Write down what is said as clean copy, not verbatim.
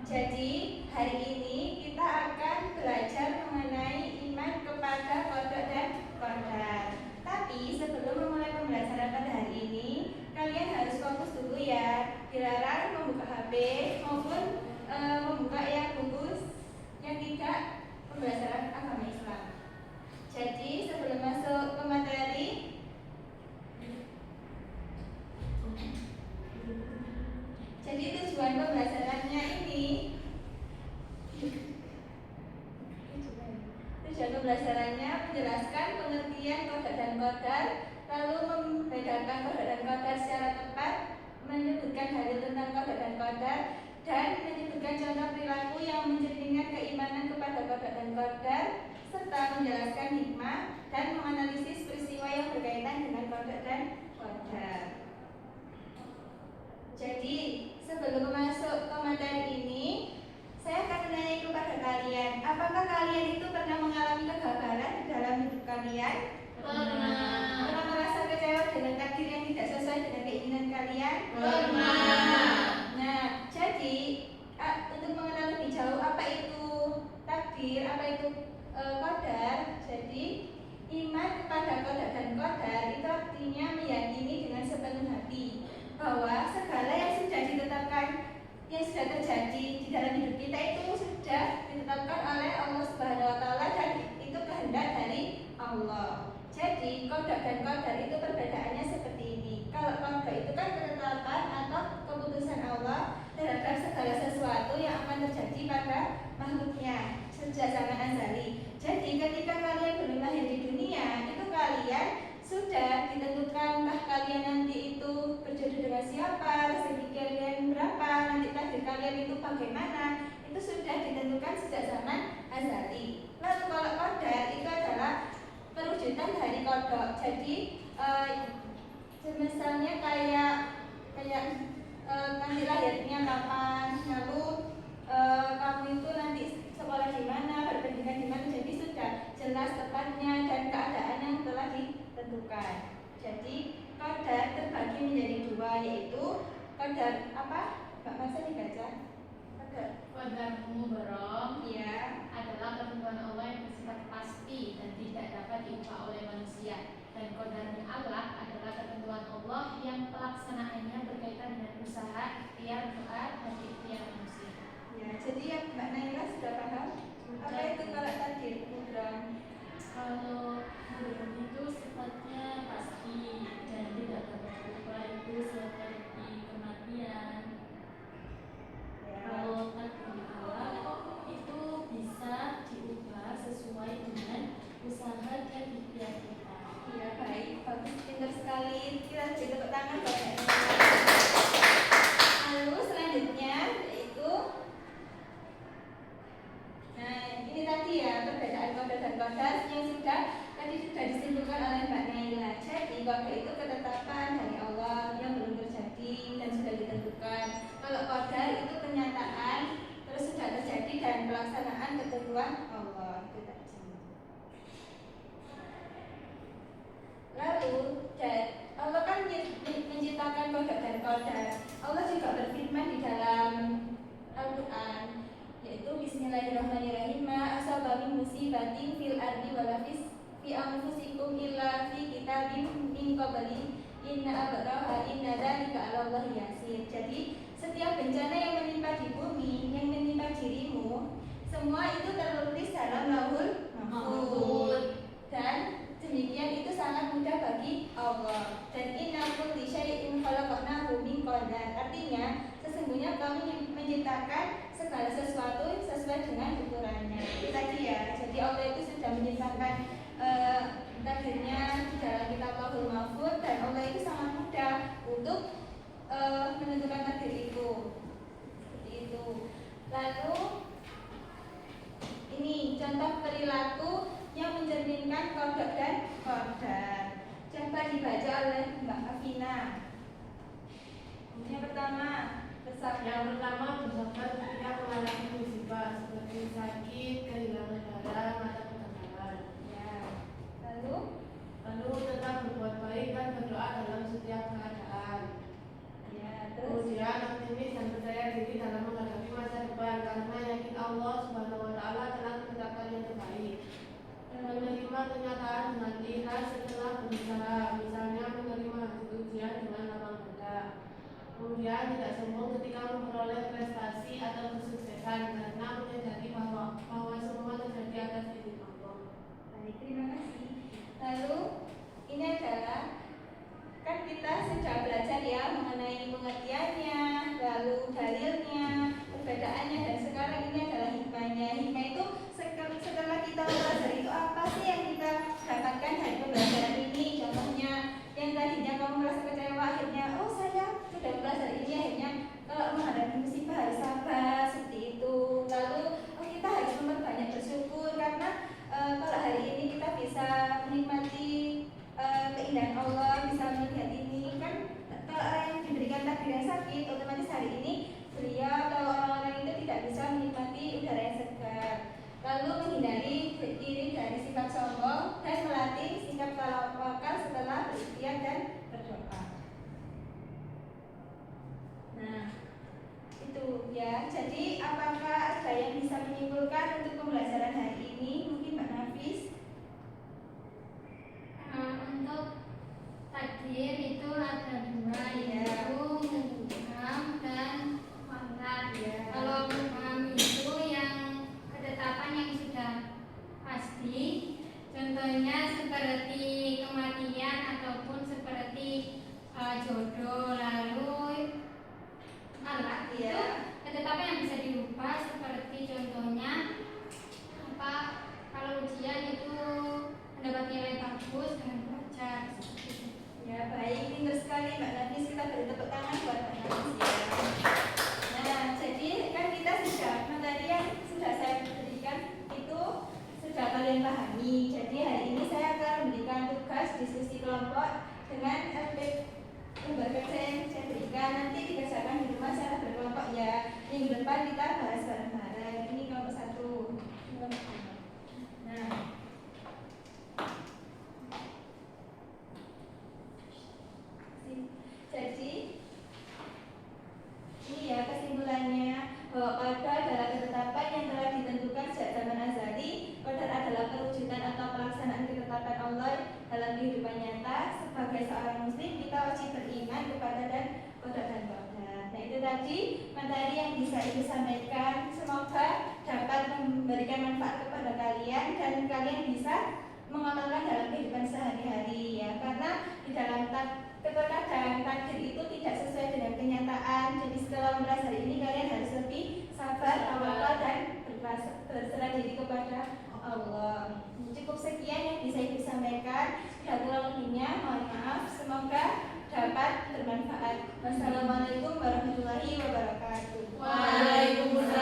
Jadi hari ini kita akan belajar mengenai iman kepada qada dan qadar. Tapi sebelum memulai pembelajaran pada hari ini, kalian harus fokus dulu ya. Dilarang membuka HP maupun membuka buku yang tidak pembelajaran agama Islam. Jadi sebelum masuk ke materi, jadi tujuan pembelajarannya ini, menjelaskan pengertian qada dan qadar, lalu membedakan qada dan qadar secara tepat, menyebutkan dalil tentang qada dan qadar, dan menyebutkan contoh perilaku yang mencerminkan keimanan kepada qada dan qadar, serta menjelaskan hikmah dan menganalisis peristiwa yang berkaitan dengan qada dan qadar. Jadi sebelum masuk ke materi ini, saya akan menanya kepada kalian, apakah kalian itu pernah mengalami kegagalan di dalam hidup kalian? Pernah. Pernah merasa kecewa dengan takdir yang tidak sesuai dengan keinginan kalian? Pernah. Nah, jadi untuk mengenal lebih jauh apa itu takdir, apa itu qadar. Jadi iman kepada qada dan qadar itu artinya meyakini dengan sepenuh hati bahwa segala yang sudah ditetapkan, yang sudah terjadi di dalam hidup kita itu sudah ditetapkan oleh Allah Subhanahu wa taala dan itu kehendak dari Allah. Jadi qada dan qadar itu perbedaannya seperti ini. Kalau qada itu kan ketetapan atau keputusan Allah terhadap segala sesuatu yang akan terjadi pada makhluknya sejak zaman azali. Jadi ketika kalian belum lahir di dunia, itu kalian sudah ditentukan entah kalian nanti itu berjodoh dengan siapa, rezeki kalian berapa, nanti takdir kalian itu bagaimana, itu sudah ditentukan sejak zaman azali. Lalu kalau qadar itu adalah perwujudan dari qada. Jadi misalnya kayak nanti lahirnya kapan, lalu kamu itu nanti sekolah di mana, berpendidikan di mana, jadi sudah jelas tepatnya dan keadaan yang telah ditentukan. Jadi qadar terbagi menjadi dua, yaitu qadar apa? Mbak Masa dibaca. Qadar mubarrah ya adalah ketentuan Allah yang bersifat pasti dan tidak dapat diubah oleh manusia. Dan qadar mu'allaq adalah ketentuan Allah yang pelaksanaannya berkaitan dengan usaha, ikhtiar, doa, dan ikhtiar manusia. Ya, jadi yang Mbak Naila sudah paham apa itu kalau takdir mubarrah? Kalau mubarrah itu sifatnya pasti dan tidak dapat diubah, itu seperti kematian. Kalau takdir mu'allaq itu bisa diubah sesuai dengan usaha dan ikhtiar kita. Iya, baik, bagus, pintar sekali. Kita beri tepuk tangan buat Mbak. Lalu selanjutnya yaitu, nah ini tadi ya perbedaan qada dan qadar yang sudah disimpulkan oleh Mbak Naila. Jadi qada itu ketetapan dari Allah yang belum terjadi dan sudah ditentukan. Kalau qadar itu kenyataan terus sudah terjadi dan pelaksanaan ketentuan Allah. Itu tadi. Lalu Allah kan menciptakan qada dan qadar. Allah juga berfirman di dalam Al-Quran, yaitu Bismillahirrahmanirrahim, ma asaba min musibatin fil ardi wala fi anfusikum illa fi kitabim min qabli inna abraha inna dzalika 'ala Allahi yasir. Jadi setiap bencana yang menimpa di bumi, yang menimpa dirimu, semua itu tertulis dalam Lauhul Mahfuz. Dan demikian itu sangat mudah bagi Allah. Dan inna kulli syai'in khalaqnahu min qadar. Artinya sesungguhnya kami menciptakan segala sesuatu sesuai dengan ukurannya. Itu tadi ya. Jadi Allah itu sudah menciptakan takdirnya di dalam kitab Lauhul Mahfuz dan Allah itu sangat mudah untuk menentukan takdir itu. Seperti itu. Lalu ini contoh perilaku yang mencerminkan qada dan qadar. Coba dibaca oleh Mbak Afina. Yang pertama bersabar ketika mengalami musibah seperti sakit, kehilangan darah, mata pendengaran. Ya. Lalu tetap berbuat baik dan berdoa dalam setiap keadaan. ya, terus Kemudian optimis dan percaya diri dalam menghadapi masa depan berusaha, misalnya menerima hasil ujian dengan lapang dada. Kemudian tidak sombong ketika memperoleh prestasi atau kesuksesan karena menyadari bahwa semua terjadi atas izin Allah. Baik, terima kasih. Lalu ini adalah kan kita sudah belajar ya mengenai pengertiannya, lalu dalilnya, perbedaannya, dan sekarang ini adalah hikmahnya. Hikmah itu setelah kita belajar itu apa sih yang kita dapatkan dari pembelajaran ini? Contohnya yang tadinya kamu merasa kecewa, akhirnya oh saya sudah belajar ini, akhirnya kalau menghadapi musibah harus sabar seperti itu. Lalu oh kita harus memperbanyak bersyukur karena kalau hari ini kita bisa menikmati keindahan Allah, bisa melihat ini kan. Kalau orang yang diberikan takdir yang sakit, otomatis hari ini beliau atau orang-orang itu tidak bisa menikmati udara yang segar. Lalu menghindari diri dari sifat sombong dan melatih sikap tawakal setelah berikhtiar dan berdoa. Nah, itu ya. Jadi apakah ada yang bisa menyimpulkan untuk pembelajaran hari ini? Mungkin Mbak Nafis. Untuk takdir itu ada dua, yaitu mubham dan mutlak. Kalau mubham itu yang ketetapan yang sudah pasti, contohnya seperti kematian ataupun seperti jodoh. Lalu mutlak itu ketetapan yang bisa dirubah, seperti contohnya kalau ujian itu mendapat nilai bagus dengan belajar seperti itu. Ya baik, pintar sekali Mbak Nafis. Kita beri tepuk tangan buat Mbak Nafis ya. Nah, jadi kan kita sudah materi yang sudah saya berikan itu sudah kalian pahami. Jadi hari ini saya akan memberikan tugas diskusi kelompok dengan lembar kerja yang saya berikan. Nanti dikerjakan di rumah secara berkelompok ya. Minggu depan kita bahas bareng-bareng. Ini kelompok 1. Nah, jadi ini ya kesimpulannya, bahwa qadar adalah ketetapan yang telah ditentukan sejak zaman azali. Qadar adalah perwujudan atau pelaksanaan ketetapan Allah dalam kehidupan nyata. Sebagai seorang muslim kita wajib beriman kepada qadar dan qadar. Nah itu tadi materi yang bisa Ibu sampaikan. Semoga dapat memberikan manfaat kepada kalian dan kalian bisa mengamalkan dalam kehidupan sehari-hari ya. Karena di dalam terkadang takdir itu tidak sesuai dengan kenyataan. Jadi setelah mempelajari ini kalian harus lebih sabar, tawakal dan berserah diri kepada Allah. Cukup sekian yang bisa Ibu sampaikan. Bila kurang lebihnya mohon maaf. Semoga dapat bermanfaat. Wassalamualaikum warahmatullahi wabarakatuh.